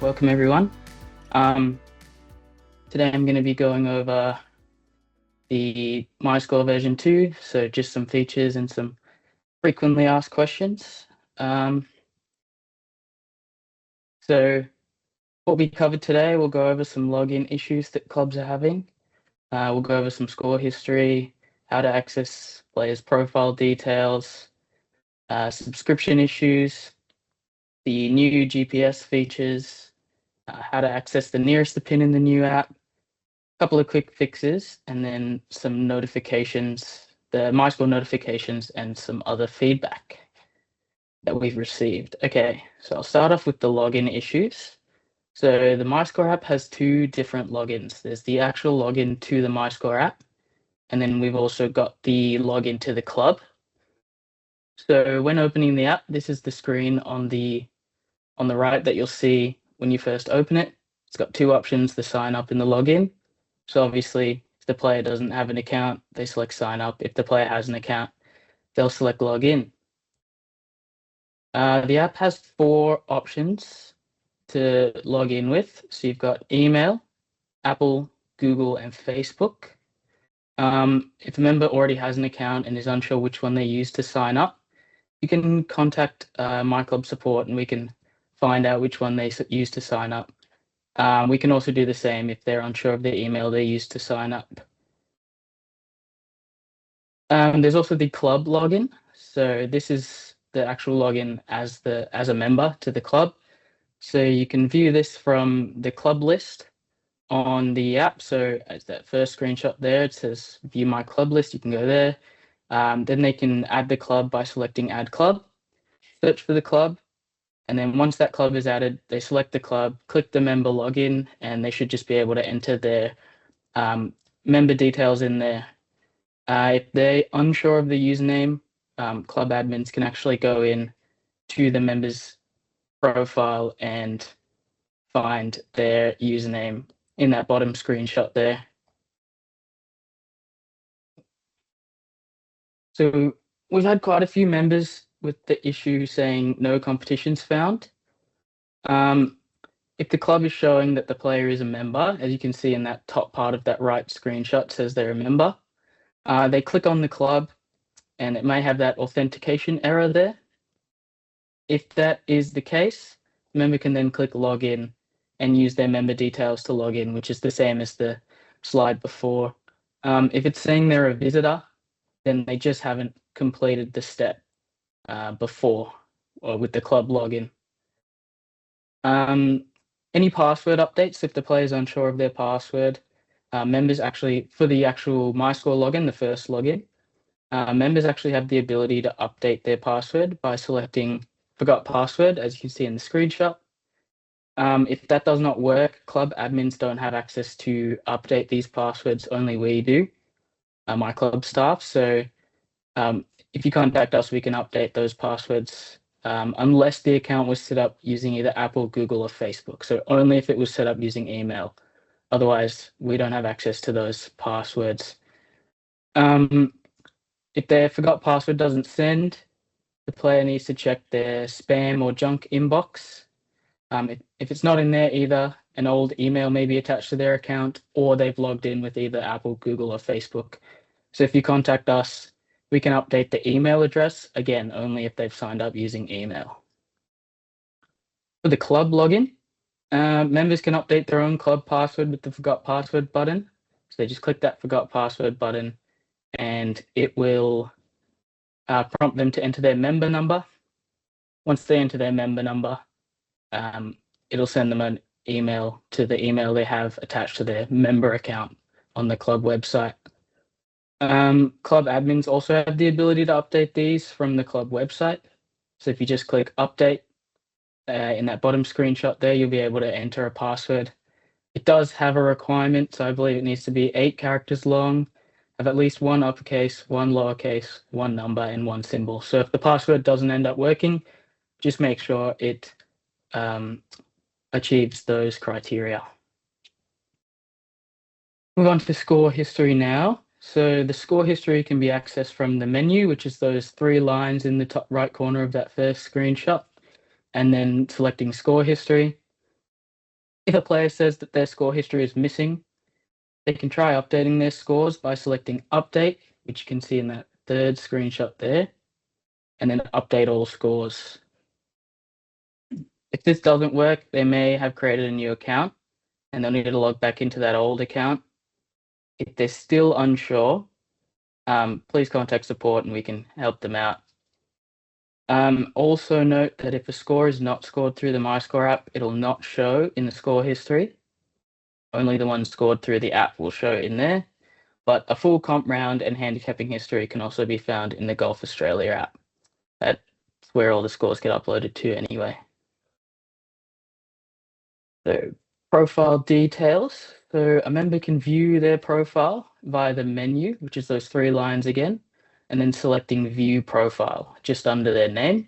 Welcome everyone. Um, Today I'm going to be going over the MiScore version 2, so just some features and some frequently asked questions. Um, so what we covered today, we'll go over some login issues that clubs are having. We'll go over some score history, how to access players' profile details, subscription issues, the new GPS features, how to access the nearest pin in the new app, couple of quick fixes, and then some notifications, the MiScore notifications, and some other feedback that we've received. Okay, so I'll start off with the login issues. So the MiScore app has two different logins. There's the actual login to the MiScore app, and then we've also got the login to the club. So when opening the app, this is the screen on the right that you'll see when you first open it. It's got two options, the sign up and the login. So obviously, if the player doesn't have an account, they select sign up. If the player has an account, they'll select login. The app has four options to log in with. So you've got email, Apple, Google, and Facebook. If a member already has an account and is unsure which one they use to sign up, you can contact MiClub support and we can find out which one they use to sign up. We can also do the same if they're unsure of the email they use to sign up. There's also the club login. So this is the actual login as a member to the club. So you can view this from the club list on the app. So as that first screenshot there, it says view my club list. You can go there. Then they can add the club by selecting add club, search for the club. And then once that club is added, they select the club, click the member login, and they should just be able to enter their member details in there. If they're unsure of the username, club admins can actually go in to the member's profile and find their username in that bottom screenshot there. So we've had quite a few members with the issue saying no competitions found. If the club is showing that the player is a member, as you can see in that top part of that right screenshot says they're a member, they click on the club and it may have that authentication error there. If that is the case, the member can then click login and use their member details to log in, which is the same as the slide before. If it's saying they're a visitor, then they just haven't completed the step before or with the club login. Any password updates, if the player is unsure of their password, members actually, for the actual MiScore login, the first login, members actually have the ability to update their password by selecting forgot password, as you can see in the screenshot. If that does not work, club admins don't have access to update these passwords, only we do, MiClub staff. So if you contact us, we can update those passwords unless the account was set up using either Apple, Google, or Facebook. So only if it was set up using email. Otherwise, we don't have access to those passwords. If their forgot password doesn't send, the player needs to check their spam or junk inbox. If it's not in there either, an old email may be attached to their account, or they've logged in with either Apple, Google, or Facebook. So if you contact us, we can update the email address, again, only if they've signed up using email. For the club login, members can update their own club password with the forgot password button. So they just click that forgot password button and it will prompt them to enter their member number. Once they enter their member number, it'll send them an email to the email they have attached to their member account on the club website. Club admins also have the ability to update these from the club website. So if you just click update in that bottom screenshot there, you'll be able to enter a password. It does have a requirement, so I believe it needs to be 8 characters long, have at least one uppercase, one lowercase, one number, and one symbol. So if the password doesn't end up working, just make sure it achieves those criteria. Move on to score history now. So the score history can be accessed from the menu, which is those 3 lines in the top right corner of that first screenshot, and then selecting score history. If a player says that their score history is missing, they can try updating their scores by selecting Update, which you can see in that third screenshot there, and then Update All Scores. If this doesn't work, they may have created a new account and they'll need to log back into that old account. If they're still unsure, please contact support and we can help them out. Also note that if a score is not scored through the MiScore app, it'll not show in the score history. Only the ones scored through the app will show in there. But a full comp round and handicapping history can also be found in the Golf Australia app. That's where all the scores get uploaded to anyway. So profile details. So a member can view their profile via the menu, which is those three lines again, and then selecting view profile just under their name.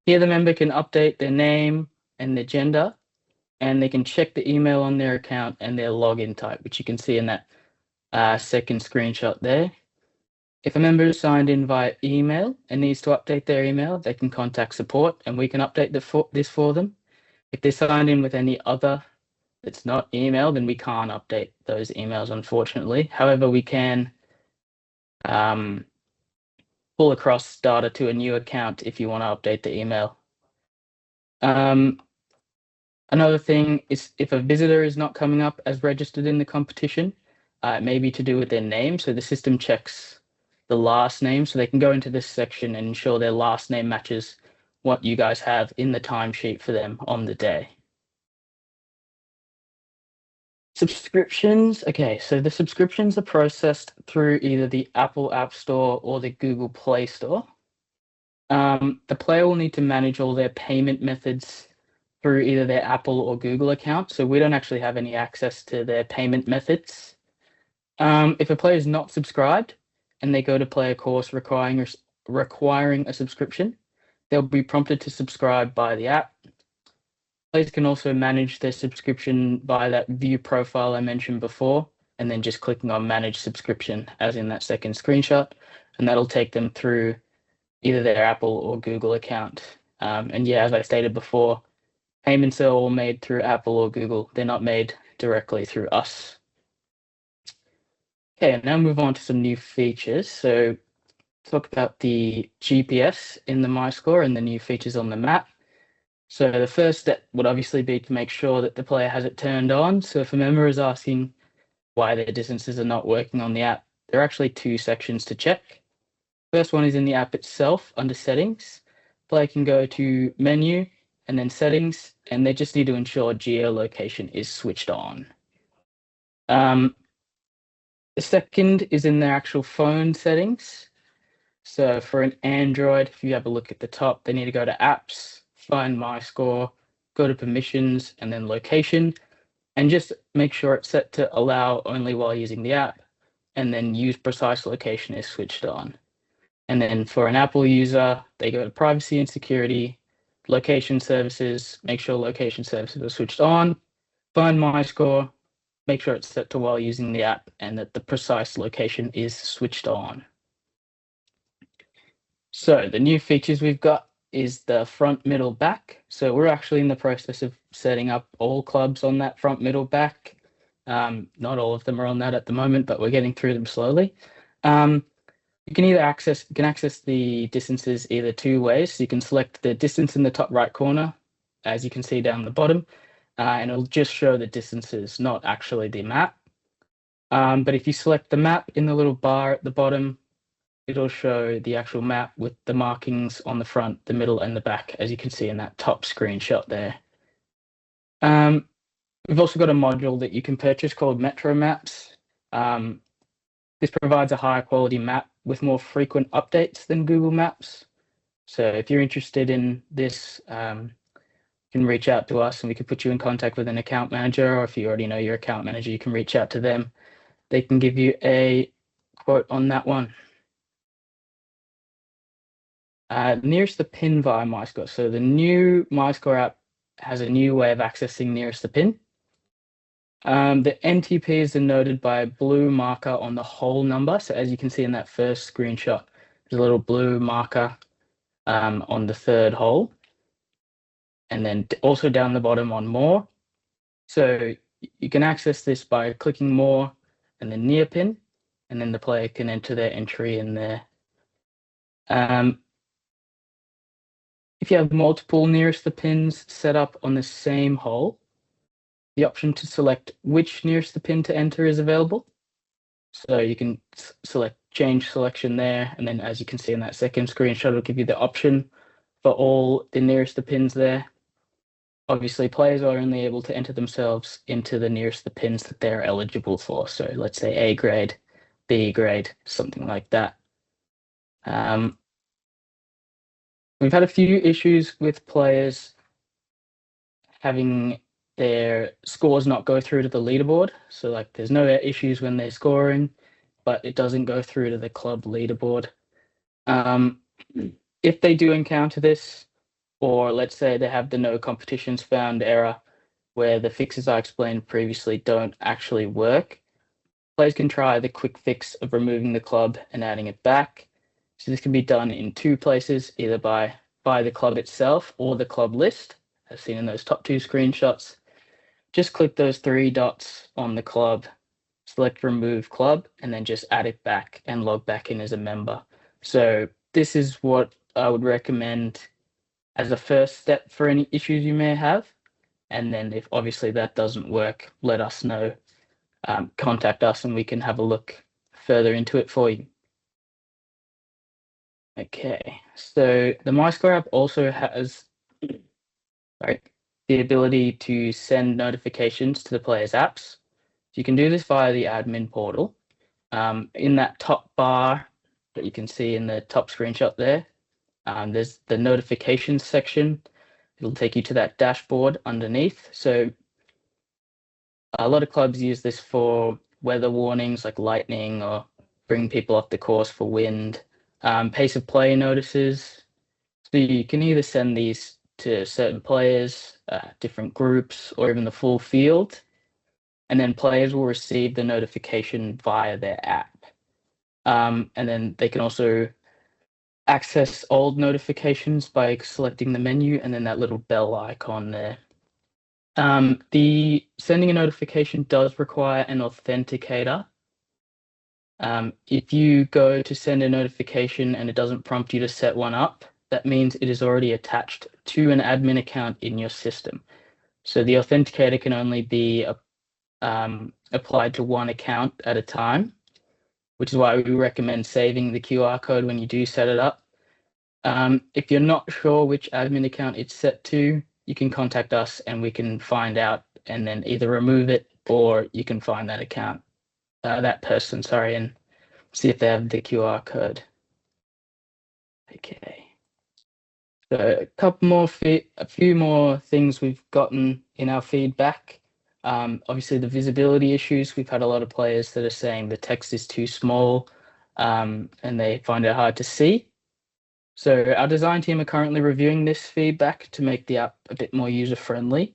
Here the member can update their name and their gender, and they can check the email on their account and their login type, which you can see in that second screenshot there. If a member is signed in via email and needs to update their email, they can contact support and we can update this for them. If they're signed in with any other that's not email, then we can't update those emails, unfortunately. However, we can pull across data to a new account if you want to update the email. Another thing is if a visitor is not coming up as registered in the competition, it may be to do with their name. So the system checks the last name, so they can go into this section and ensure their last name matches what you guys have in the timesheet for them on the day. Subscriptions. Okay, so the subscriptions are processed through either the Apple App Store or the Google Play Store. The player will need to manage all their payment methods through either their Apple or Google account, so we don't actually have any access to their payment methods. If a player is not subscribed and they go to play a course requiring a subscription, they'll be prompted to subscribe by the app. Players can also manage their subscription via that view profile I mentioned before, and then just clicking on manage subscription, as in that second screenshot, and that'll take them through either their Apple or Google account. And yeah, as I stated before, payments are all made through Apple or Google. They're not made directly through us. Okay, now move on to some new features. So talk about the GPS in the MiScore and the new features on the map. So the first step would obviously be to make sure that the player has it turned on. So if a member is asking why their distances are not working on the app, there are actually two sections to check. First one is in the app itself under settings. Player can go to menu and then settings, and they just need to ensure geolocation is switched on. The second is in their actual phone settings. So for an Android, if you have a look at the top, they need to go to apps, find MiScore, go to permissions, and then location, and just make sure it's set to allow only while using the app, and then use precise location is switched on. And then for an Apple user, they go to privacy and security, location services, make sure location services are switched on, find MiScore, make sure it's set to while using the app, and that the precise location is switched on. So the new features we've got is the front, middle, back. So we're actually in the process of setting up all clubs on that front, middle, back. Not all of them are on that at the moment, but we're getting through them slowly. You can access the distances either two ways. So you can select the distance in the top right corner, as you can see down the bottom, and it'll just show the distances, not actually the map. But if you select the map in the little bar at the bottom, it'll show the actual map with the markings on the front, the middle, and the back, as you can see in that top screenshot there. We've also got a module that you can purchase called Metro Maps. This provides a higher quality map with more frequent updates than Google Maps. So if you're interested in this, you can reach out to us and we can put you in contact with an account manager, or if you already know your account manager, you can reach out to them. They can give you a quote on that one. Nearest the pin via MiScore. So the new MiScore app has a new way of accessing nearest the pin. The NTP is denoted by a blue marker on the whole number. So as you can see in that first screenshot, there's a little blue marker on the third hole. And then also down the bottom on more, So you can access this by clicking more and then near pin, and then the player can enter their entry in there. If you have multiple nearest the pins set up on the same hole, the option to select which nearest the pin to enter is available. So you can select change selection there, and then as you can see in that second screenshot, it'll give you the option for all the nearest the pins there. Obviously, players are only able to enter themselves into the nearest the pins that they're eligible for. So let's say A grade, B grade, something like that. We've had a few issues with players having their scores not go through to the leaderboard. So like there's no issues when they're scoring, but it doesn't go through to the club leaderboard. If they do encounter this, or let's say they have the no competitions found error where the fixes I explained previously don't actually work, players can try the quick fix of removing the club and adding it back. So this can be done in two places, either by the club itself or the club list, as seen in those top two screenshots. Just click those three dots on the club, select remove club, and then just add it back and log back in as a member. So this is what I would recommend as a first step for any issues you may have. And then if obviously that doesn't work, let us know. Contact us and we can have a look further into it for you. Okay, so the MiScore app also has the ability to send notifications to the players' apps. So you can do this via the admin portal. In that top bar that you can see in the top screenshot there, there's the notifications section. It'll take you to that dashboard underneath. So a lot of clubs use this for weather warnings like lightning or bring people off the course for wind, pace of play notices. So you can either send these to certain players, different groups, or even the full field. And then players will receive the notification via their app. And then they can also access old notifications by selecting the menu and then that little bell icon there. The sending a notification does require an authenticator. If you go to send a notification and it doesn't prompt you to set one up, that means it is already attached to an admin account in your system. So the authenticator can only be applied to one account at a time, which is why we recommend saving the QR code when you do set it up. If you're not sure which admin account it's set to, you can contact us and we can find out and then either remove it or you can find that account, that person, sorry, and see if they have the QR code. Okay. So a few more things we've gotten in our feedback. Obviously the visibility issues, we've had a lot of players that are saying the text is too small and they find it hard to see. So our design team are currently reviewing this feedback to make the app a bit more user-friendly.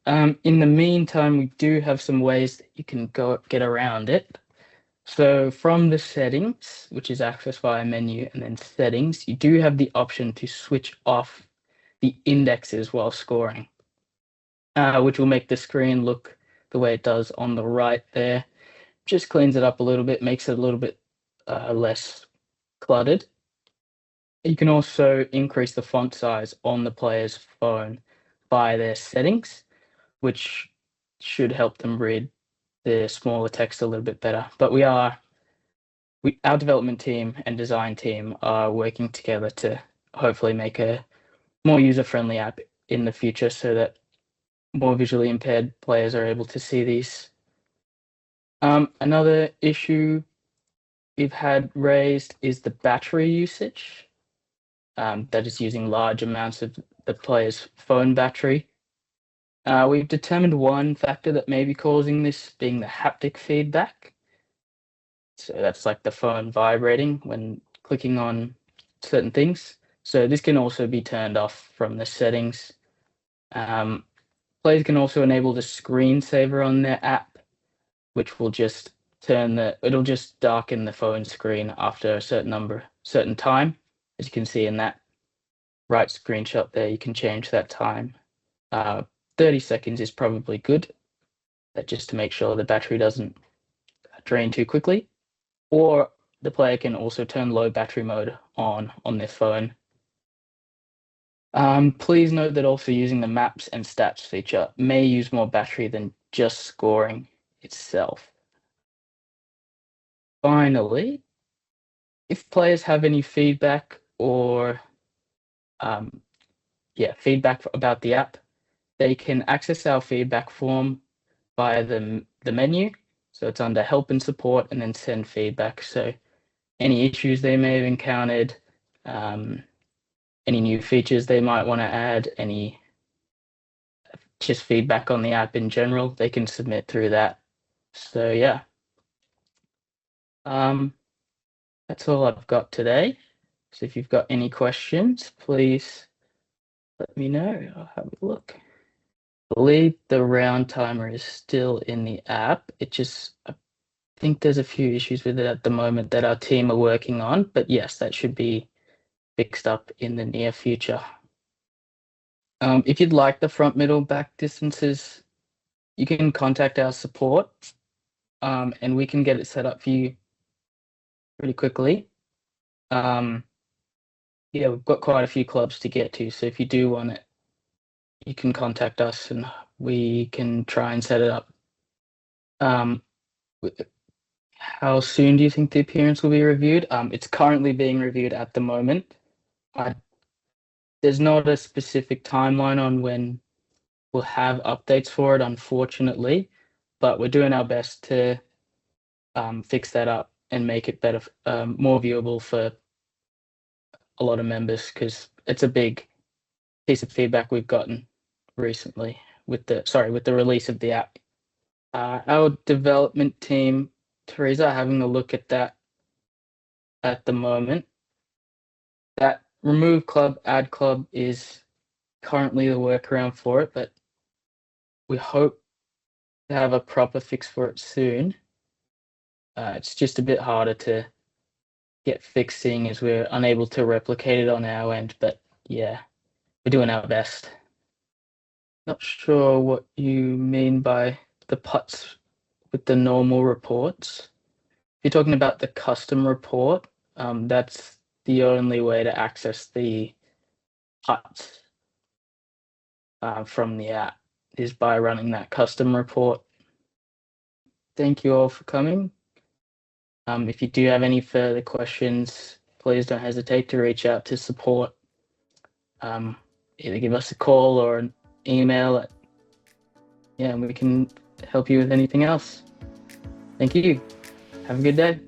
In the meantime, we do have some ways that you can get around it. So from the settings, which is accessed via menu and then settings, you do have the option to switch off the indexes while scoring, which will make the screen look the way it does on the right there. Just cleans it up a little bit, makes it a little bit less cluttered. You can also increase the font size on the player's phone by their settings, which should help them read the smaller text a little bit better. But our development team and design team are working together to hopefully make a more user-friendly app in the future so that more visually impaired players are able to see these. Another issue we've had raised is the battery usage. That is using large amounts of the player's phone battery. We've determined one factor that may be causing this being the haptic feedback. So that's like the phone vibrating when clicking on certain things. So this can also be turned off from the settings. Players can also enable the screensaver on their app, which will just it'll just darken the phone screen after a certain time. As you can see in that right screenshot there, you can change that time. 30 seconds is probably good just to make sure the battery doesn't drain too quickly. Or the player can also turn low battery mode on their phone. Please note that also using the maps and stats feature may use more battery than just scoring itself. Finally, if players have any feedback or feedback about the app, they can access our feedback form via the menu. So it's under help and support and then send feedback. So any issues they may have encountered, any new features they might want to add, any just feedback on the app in general, they can submit through that. So yeah, that's all I've got today. So if you've got any questions, please let me know. I'll have a look. I believe the round timer is still in the app. I think there's a few issues with it at the moment that our team are working on, but yes, that should be fixed up in the near future. If you'd like the front, middle, back distances, you can contact our support, and we can get it set up for you pretty quickly. Yeah, we've got quite a few clubs to get to, so if you do want it, you can contact us and we can try and set it up. How soon do you think the appearance will be reviewed? It's currently being reviewed at the moment. There's not a specific timeline on when we'll have updates for it, unfortunately, but we're doing our best to fix that up and make it better, more viewable for a lot of members, because it's a big piece of feedback we've gotten recently with the release of the app. Our development team, Teresa, are having a look at that at the moment. That remove club, add club is currently the workaround for it, but we hope to have a proper fix for it soon. It's just a bit harder to get fixed, seeing as we're unable to replicate it on our end, but yeah, we're doing our best. Not sure what you mean by the putts with the normal reports. If you're talking about the custom report, that's the only way to access the putts from the app is by running that custom report. Thank you all for coming. If you do have any further questions, please don't hesitate to reach out to support. Either give us a call or an email. And we can help you with anything else. Thank you. Have a good day.